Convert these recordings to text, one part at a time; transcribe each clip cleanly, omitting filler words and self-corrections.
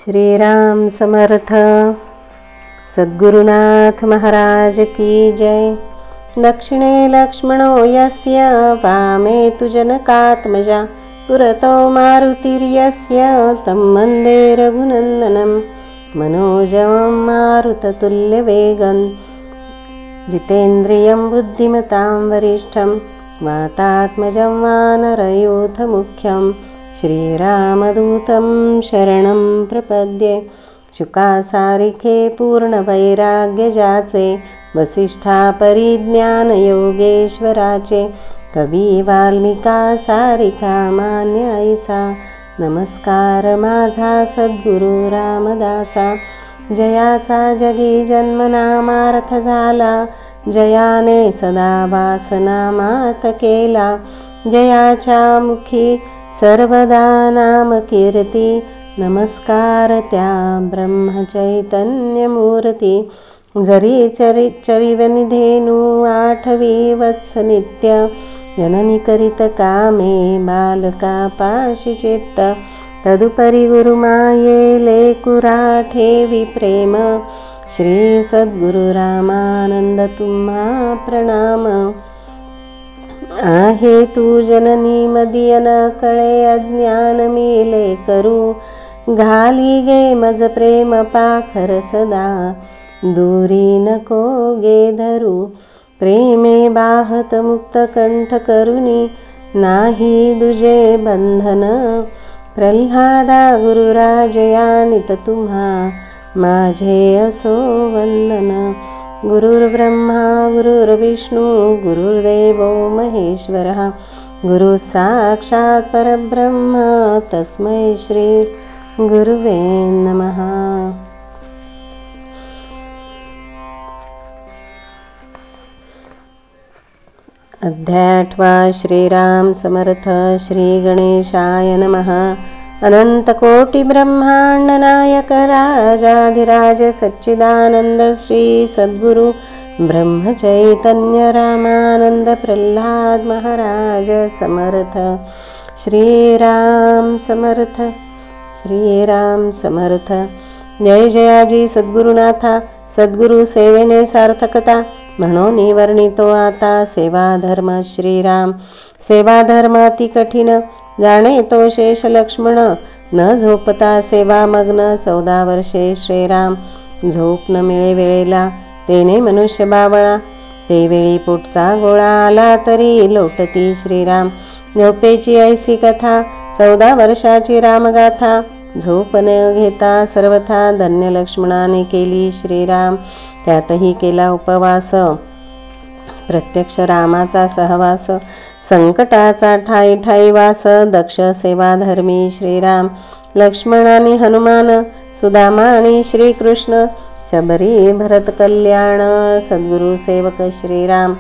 श्रीराम समर्थ. सद्गुरुनाथ महाराज की जय. दक्षिणे लक्ष्मणो यस्य वामे तु जनकात्मजा पुरतो मारुतिर्यस्य तं वन्दे रघुनन्दनं मनोजवं मारुततुल्यवेगं जितेन्द्रियं बुद्धिमतां वरिष्ठं वातात्मजं वानरयूथमुख्यं श्रीरामदूतं शरणं प्रपद्ये. शुकासारिखे पूर्णवैराग्य जाचे वसिष्ठा परिज्ञान योगेश्वराचे कवी वाल्मिका सारिका मान्य ऐसा. नमस्कार माझा सद्गुरु रामदासा. जयाचा जगी जन्मनामार्थ झाला जयाने सदा वासनामात केला. जयाच्या मुखी सर्वदा नाम कीर्ती नमस्कार त्या ब्रह्मचैतन्य मूर्ती. जरी चरिवनिधेनु आठवी वत्स नित्य जननी करीत कामे बालका पाशी चित्त. तदुपरी गुरुमाये लेकुरा ठेवी प्रेम. श्री सद्गुरु रामानंद तुम्हा प्रणाम. आहे तू जननी मदियन कळे अज्ञान मिले करू. घाली गे मज प्रेम पाखर सदा दूरी नको गे धरू. प्रेमे बाहत मुक्त कंठ करुणी नाही दुजे बंधन. प्रल्हादा गुरुराजयानित तुम्हा माझे असो वंदन. गुरुर्ब्रह्मा गुरुर्विष्णू गुरुर्देवो महेश्वरः गुरु साक्षात् परब्रह्म तस्मै श्री गुरुवे नमः. अध्याय 8. श्रीराम समर्थ. श्री गणेशाय नमः. अनंत कोटि ब्रह्मांड नायक राजाधिराज सच्चिदानंद श्री सद्गुरु ब्रह्म चैतन्य रामानंद प्रल्हाद महाराज समर्थ. श्रीराम समर्थ. श्रीराम समर्थ. जय जयाजी सद्गुरुनाथा. सद्गुरु सेवेने सार्थकता म्हणून वर्णितो आता सेवा धर्म. श्रीराम सेवा धर्म अति कठीण जाणे तो शेष लक्ष्मण. न झोपता सेवा मग्न 14 वर्षे श्रीराम. झोप न मिळे वेळेला तेने मनुष्य बावळा. ते वेळी पोटचा गोळा आला तरी लोटती श्रीराम. झोपेची ऐसी कथा 14 वर्षाची रामगाथा. झोप न घेता सर्वथा धन्य लक्ष्मणाने केली श्रीराम. त्यातही केला उपवास प्रत्यक्ष रामाचा सहवास. संकटाचा ठाई ठाई वास दक्ष सेवा धर्मी श्रीराम. लक्ष्मण आणि हनुमान सुदामा आणि श्रीकृष्ण शबरी भरत कल्याण सद्गुरु सेवक श्रीराम.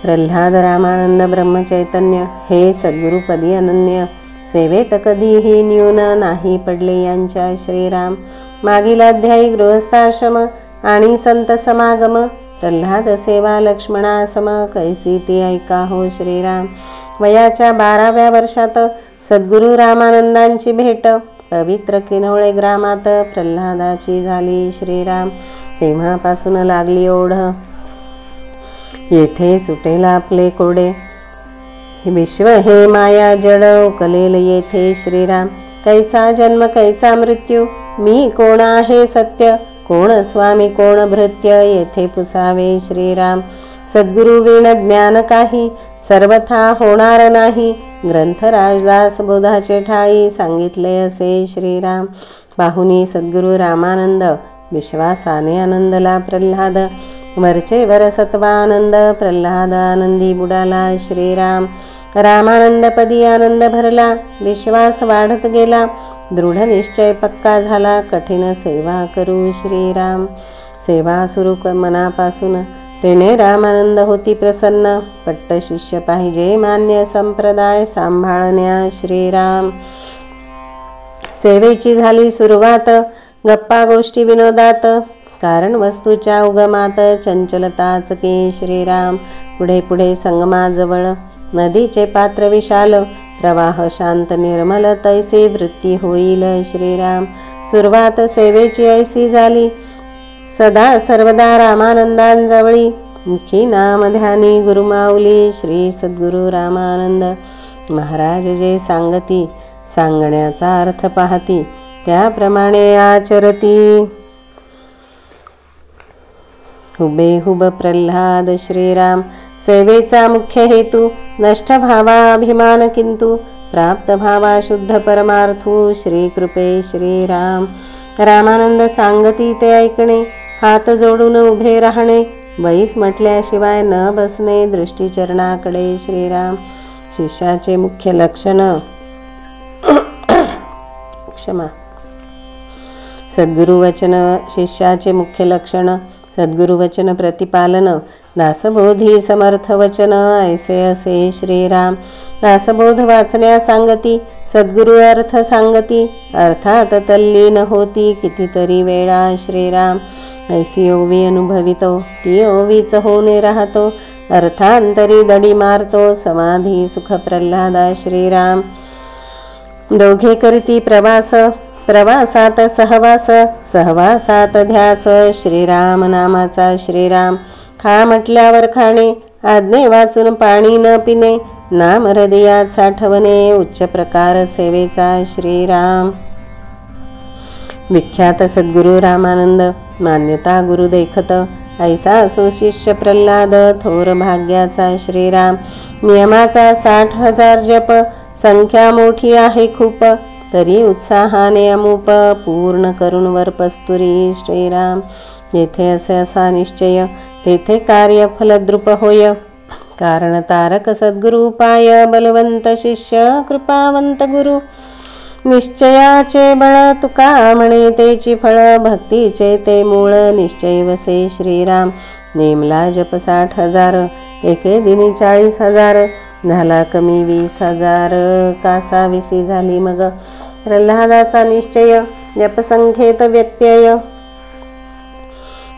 प्रल्हाद रामानंद ब्रह्मचैतन्य हे सद्गुरुपदी अनन्य. सेवेत कधीही न्यून नाही पडले यांच्या श्रीराम. मागील अध्यायी गृहस्थाश्रम आणि संत समागम. प्रल्हाद सेवा लक्ष्मणासम कैसी ती ऐका हो श्रीराम. वयाच्या 12व्या वर्षात सद्गुरु रामानंदांची भेट पवित्र किनवळे ग्रामात प्रल्हादाची झाली श्रीराम. तेव्हापासून लागली ओढ येथे सुटेल आपले कोडे. विश्व हे माया जड उकलेल येथे श्रीराम. कैचा जन्म कैचा मृत्यू मी कोण आहे सत्य कोण स्वामी कोण भृत्य येथे पुसावे श्रीराम. सद्गुरु विण ज्ञान काही सर्वथा होणार नाही. ग्रंथ राजदास बोधाचे ठाई सांगितले असे श्रीराम. पाहुनी सद्गुरु रामानंद विश्वासाने आनंदला प्रल्हाद. वरचे वर सत्वानंद प्रल्हाद आनंदी बुडाला श्रीराम. रामानंदपदी आनंद भरला विश्वास वाढत गेला. दृढ निश्चय पक्का झाला कठीण सेवा करू श्रीराम. सेवा सुरू मनापासून तेने रामानंद होती प्रसन्न. पट्ट शिष्य पाहिजे मान्य संप्रदाय सांभाळण्या श्रीराम. सेवेची झाली सुरुवात गप्पा गोष्टी विनोदात. कारण वस्तूच्या उगमात चंचलताच की श्रीराम. पुढे पुढे संगमाजवळ नदीचे पात्र विशाल प्रवाह शांत निर्मल तैसे वृत्ती होईल श्रीराम. सुरुवात सेवेची ऐसी झाली, सदा सर्वदा रामानंदांजवळी मुखी नाम ध्यानी गुरुमाऊली. श्री सद्गुरु रामानंद महाराज जे सांगती, सांगण्याचा अर्थ पाहती त्याप्रमाणे आचरती. हुबेहुब प्रल्हाद श्रीराम. सेवेचा मुख्य हेतू नष्ट भावा अभिमान, किंतु प्राप्त भावा शुद्ध परमार्थू. श्री कृपे श्रीराम. रामानंद सांगती ते ऐकणे, हात जोडून उभे राहणे, बैस म्हटल्याशिवाय न बसणे, दृष्टीचरणाकडे. श्रीराम. शिष्याचे मुख्य लक्षण सद्गुरुवचन. शिष्याचे मुख्य लक्षण सद्गुरुवचन प्रतिपालन. दासबोधी समर्थ वचन ऐसे असे श्रीराम. दासबोध वाचण्या सांगती, सद्गुरु अर्थ सांगती, अर्थात तल्लीन होती कितीतरी वेळा. श्रीराम. ऐसी ओवी अनुभवितो, ती ओवीच होणे राहतो, अर्थांतरी दडी मारतो, समाधी सुख प्रल्हादा. श्रीराम. दोघे करती प्रवास, प्रवासात सहवास, सहवासात ध्यास. श्रीराम नामाचा. श्रीराम. खा म्हटल्यावर खाणे, आज्ञे वाचून पाणी न पिणे, नाम हृदयात साठवणे, उच्च प्रकार सेवेचा. श्रीराम. विख्यात सद्गुरु रामानंद. मान्यता गुरु देखत, ऐसा असो शिष्य प्रल्हाद, थोर भाग्याचा. श्रीराम. नियमाचा 60,000 जप, संख्या मोठी आहे खूप, तरी उत्साहाने अमूप, पूर्ण करून वर पस्तुरी. श्रीराम. जेथे असे असा निश्चय, तेथे कार्य फलद्रुप होय, कारण तारक सद्गुरु पाय, बलवंत शिष्य कृपावंत गुरु. निश्चयाचे बळ तुका म्हणे, तेची फळ भक्तीचे ते मूळ, निश्चय वसे. श्रीराम. नेमला जप 60,000, एके दिनी 40,000, झाला कमी 20,000, कासा विसी झाली मग. प्रल्हादाचा निश्चय, जपसंख्येत व्यत्यय,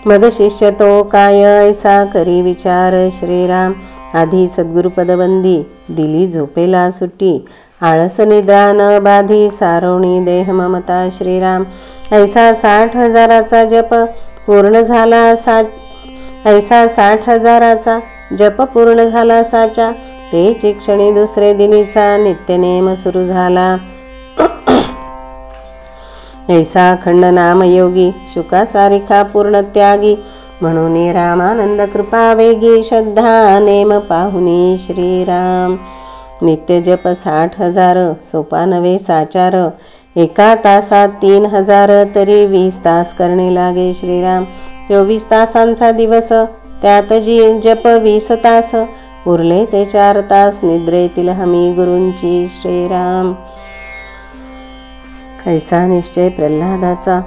मग शिष्य तो काय, ऐसा करी विचार. श्रीराम. आधी सद्गुरुपदबंदी, दिली झोपेला सुट्टी, आळस निद्रा न बाधी, सारवणी देह ममता. श्रीराम. ऐसा 60,000चा जप पूर्ण झाला ऐसा 60,000चा जप पूर्ण झाला साचा, तेच क्षणी दुसरे दिनीचा नित्यनेम सुरू झाला. ऐसा अखंड नामयोगी, शुका सारिखा पूर्ण त्यागी, म्हणून रामानंद कृपा वेगी, श्रद्धा नेम पाहुनी. श्रीराम. नित्य जप 60,000, सोपा नव्हे साचार, एका तासात 3,000, तरी 20 तास करणे लागे. श्रीराम. 24 तासांचा दिवस, त्यात जप 20 तास, उरले ते 4 तास निद्रेतील हमी गुरूंची. श्रीराम. ऐसा निश्चय प्रल्हादाचा,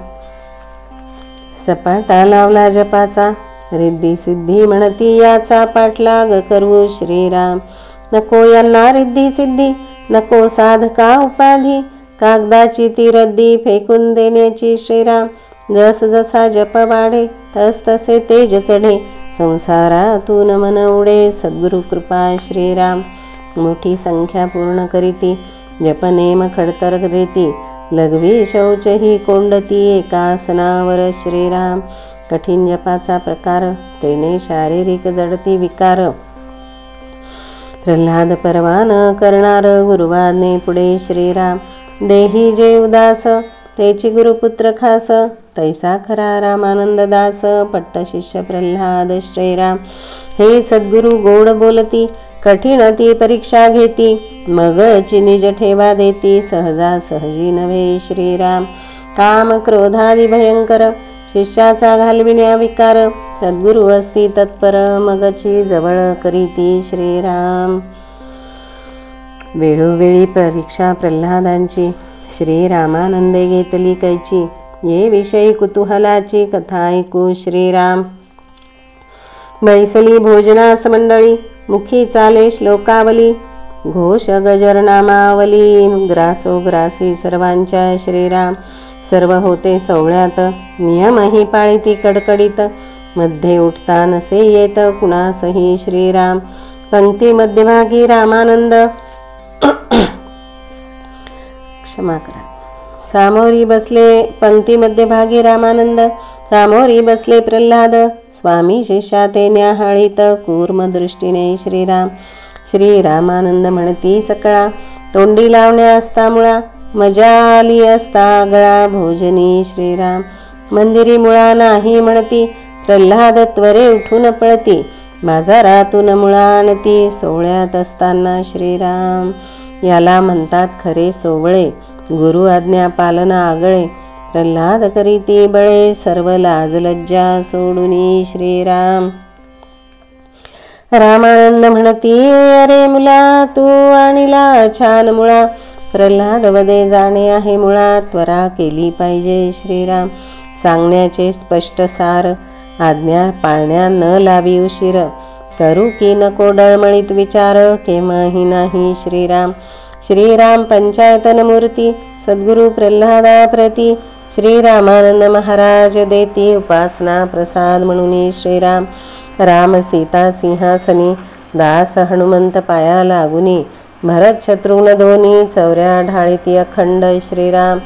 सपाटा लावला जपाचा, रिद्धी सिद्धी म्हणती याचा पाठलाग करू. श्रीराम. नको यांना रिद्धी सिद्धी, नको साधका उपाधी, कागदाची ती रद्दी फेकून देण्याची. श्रीराम. जस जसा जप वाढे, तस तसे तेज चढे, संसारातून मन उडे, सद्गुरु कृपा. श्रीराम. मोठी संख्या पूर्ण करीती, जपनेम खडतर करीती, लघवी शौच ही कोंडती, एकासनावर. श्रीराम. कठीण जपाचा प्रकार, तेने शारीरिक जडती विकार, प्रल्हाद परवान करणार, गुरुवाने पुढे. श्रीराम. देही जे उदास, तेची गुरुपुत्र खास, तैसा खरा रामानंद दास, पट्ट शिष्य प्रल्हाद. श्रीराम. हे सद्गुरु गोड बोलती, कठीण ती परीक्षा घेती, मग निज ठेवा देती, सहजा सहजी नव्हे. श्रीराम. काम क्रोधादी भयंकर, शिष्याचा घालविण्या विकार, सद्गुरु असती तत्पर, मगची जवळ करीती. श्रीराम. वेळोवेळी परीक्षा प्रल्हादांची, श्रीरामानंदे घेतली कैची, ये विषयी कुतूहलाची कथा ऐकू. श्रीराम. बैसली भोजनास मंडळी, मुखी चाले श्लोकावली, घोष गजर नामावली, ग्रासोग्रासी सर्वांच्या. श्रीराम. सर्व होते सोहळ्यात, नियमही पाळीती कडकडीत, मध्ये उठता नसे येत कुणासही. श्रीराम. पंक्ती मध्यभागी रामानंद, क्षमा करा, सामोरी बसले पंक्तीमध्ये भागी रामानंद, सामोरी बसले प्रल्हाद, स्वामी शिष्या ते न्याहाळीत कूर्म दृष्टीने श्रीराम. श्रीरामानंद म्हणती सकळा, तोंडी लावण्या असता मुळा, मजा आली असता गळा भोजनी श्रीराम. मंदिरी मुळा नाही म्हणती, प्रल्हाद त्वरे उठून पळती, बाजारातून मुळा आणती सोहळ्यात असताना श्रीराम. याला म्हणतात खरे सोवळे, गुरु आज्ञा पालन आगळे, प्रल्हाद करीती बळे, सर्व लाज लज्जा सोडूनी श्रीराम. रामानंद म्हणती, अरे मुला तू आणिला छान मुळा, प्रल्हाद वदे जाणे आहे मुळा, त्वरा केली पाहिजे श्रीराम. सांगण्याचे स्पष्ट सार, आज्ञा पाळण्या न लावी उशीर, करू की नको डळमळीत विचार, केव्हाही नाही श्रीराम. श्रीराम पंचायतन मूर्ती, सद्गुरु प्रल्हादा प्रती, श्रीरामानंद महाराज देती उपासना प्रसाद म्हणून श्रीराम. राम सीता सिंहासनी, दास हनुमंत पाया लागुनी, भरत शत्रुघ्न दोन्ही चौऱ्या ढाळीती अखंड श्रीराम.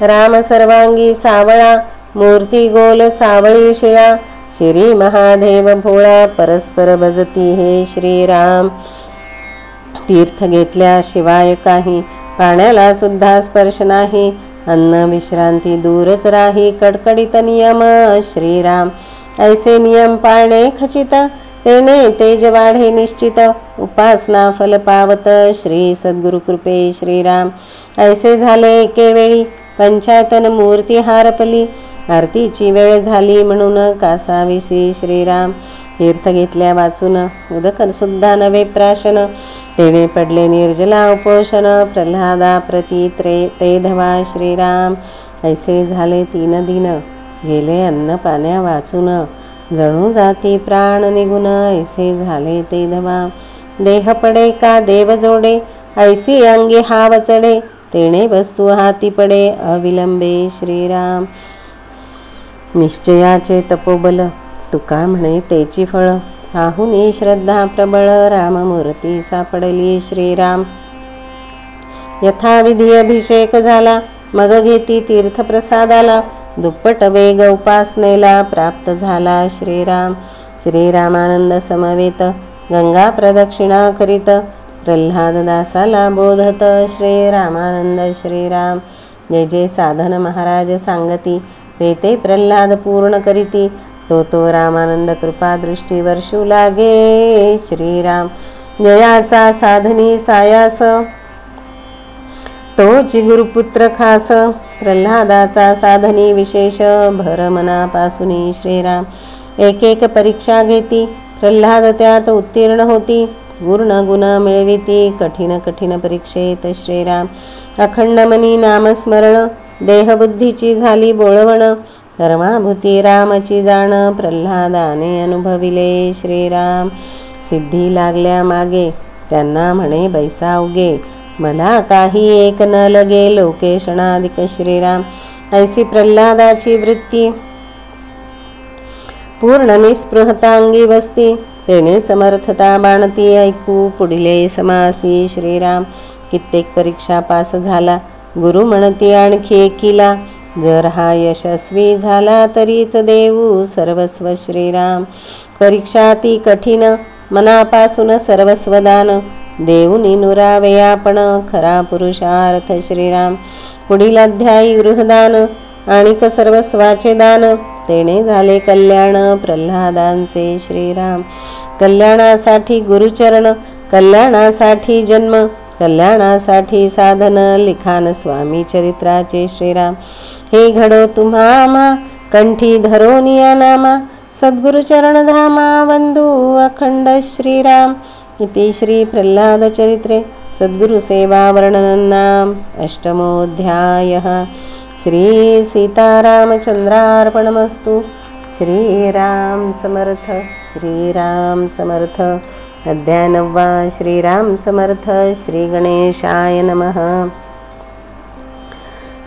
राम सर्वांगी सावळा, मूर्ती गोल सावळी शिळा, श्री महादेव भोळा, परस्पर भजती हे श्रीराम. तीर्थ घेतल्याशिवाय काही, पाण्याला सुद्धा स्पर्श नाही, अन्न विश्रांती दूरच राही, कडकडीत नियम श्रीराम. ऐसे नियम पाळणे खचित, तेने तेज वाढे निश्चित, उपासना फल पावत श्री सद्गुरु कृपे श्रीराम. ऐसे झाले एके वेळी, पंचायतन मूर्ती हारपली, आरतीची वेळ झाली म्हणून कासाविसी श्रीराम. तीर्थ घेतल्या वाचून, उदक सुद्धा नवे प्राशन, तेने पडले निर्जला उपोषण, प्रल्हादा प्रती ते धवा श्रीराम. ऐसे झाले 3 दिन, गेले अन्न पाण्या वाचून, जणू जाती प्राण निघून, ऐसे झाले ते धवा. देह पडे का देव जोडे, ऐसी अंगी हाव चढे, तेने वस्तू हाती पडे अविलंबे श्रीराम. निश्चयाचे तपोबल, तुका म्हणे तेची फळ, आहुनी श्रद्धा प्रबळ, राममूर्ती सापडली श्रीराम. यथाविधी अभिषेक झाला, मग घेती तीर्थ प्रसादाला, दुप्पट वेग उपासनेला प्राप्त झाला श्रीराम. श्रीरामानंद समवेत, गंगा प्रदक्षिणा करीत, प्रल्हाद दासाला बोधत श्रीरामानंद श्रीराम. जे जे साधन महाराज सांगती, ते प्रल्हाद पूर्ण करीती, तो रामानंद कृपा दृष्टी वर्षू लागे श्रीराम. जयाचा साधनी सायास, तोची गुरुपुत्र खास, प्रल्हादाचा साधनी विशेष, भर मनापासून श्रीराम. एक एक परीक्षा घेती, प्रल्हाद त्यात उत्तीर्ण होती, पूर्ण गुण मिळविती, कठीण कठीण परीक्षेत श्रीराम. अखंड मनी नामस्मरण, देहबुद्धीची झाली बोळवण, कर्माभूती रामची जाण, प्रल्हादाने अनुभविले श्रीराम. सिद्धी लागल्या मागे, त्यांना म्हणे बैसा उगे, मला काही एक न लगे, लोकेशणाधिक श्रीराम. ऐसी प्रल्हादाची वृत्ती, पूर्ण निस्पृहतांगी वस्ती, तेने समर्थता बाणती, ऐकू पुढले समासी श्रीराम. कित्येक परीक्षा पास झाला, गुरु म्हणती आणखी एकीला, जर हा यशस्वी झाला तरीच देऊ सर्वस्व श्रीराम. परीक्षा ती कठीण, मनापासून सर्वस्वदान, देऊनी नुरावे आपण, खरा पुरुषार्थ श्रीराम. पुढील अध्यायी गृहदान, आणिक सर्वस्वाचे दान, तेने झाले कल्याण प्रल्हादांचे श्रीराम. कल्याणासाठी गुरुचरण, कल्याणासाठी जन्म, कल्याणासाठी साधन, लिखाण स्वामी चरित्राचे श्रीराम. हे घडो तुम्हा आम्हा, कंठी धरोनिया नामा, सद्गुरु चरण धामा, वंदू अखंड श्रीराम. इति श्री प्रल्हाद चरित्रे सद्गुरु सेवा वर्णननाम अष्टमोऽध्यायः. श्री सीतारामचंद्रार्पणमस्तु. श्रीराम समर्थ. श्रीराम समर्थ. अध्याय 9. श्रीराम समर्थ. श्री गणेशाय नमः.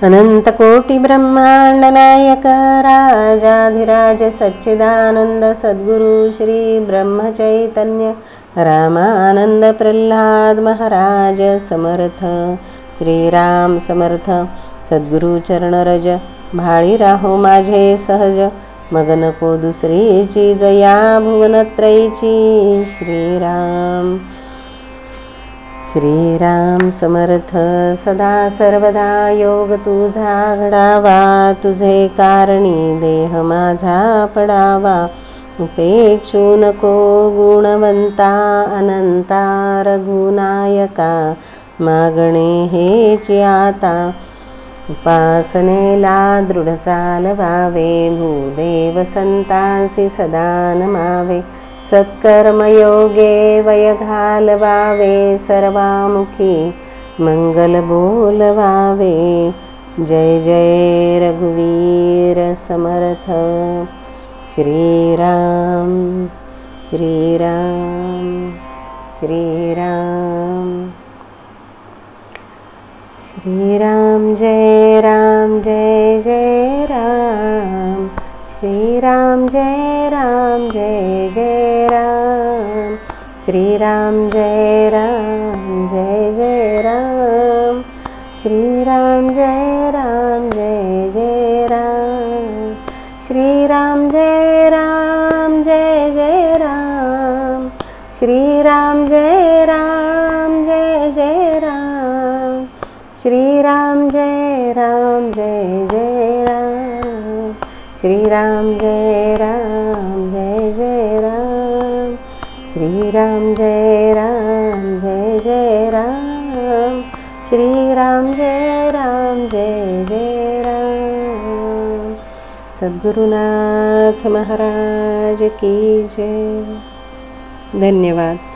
अनंत कोटी ब्रह्मांड नायक राजाधिराज सच्चिदानंद सद्गुरु श्री ब्रह्मचैतन्य रामानंद प्रल्हाद महाराज समर्थ. श्रीराम समर्थ. सद्गुरु चरण रज भाळी राहो माझे सहज मग नको दुसरीची जया भुवनत्रयीची श्रीराम श्रीराम समर्थ सदा सर्वदा योग तुझा घडावा तुझे कारणी देह माझा पडावा उपेक्षू नको गुणवंता अनंता रघुनायका मागणे हेच आता उपासनेला दृढ चालवावे भूदेव संतांसी सदा नमावे सत्कर्मयोगे वय घालवावे सर्वामुखी मंगल बोलवावे जय जय रघुवीर समर्थ श्रीराम श्रीराम श्रीराम श्रीराम जय राम जय जय राम श्रीराम जय राम जय जय राम श्रीराम जय राम जय जय राम श्रीराम जय राम जय जय राम श्रीराम जय राम जय जय राम श्रीराम जय राम जय जय राम श्रीराम जय राम जय जय राम श्रीराम जय राम जय जय राम श्रीराम जय राम जय जय राम श्रीराम जय राम जय जय राम सद्गुरुनाथ महाराज की जय। धन्यवाद।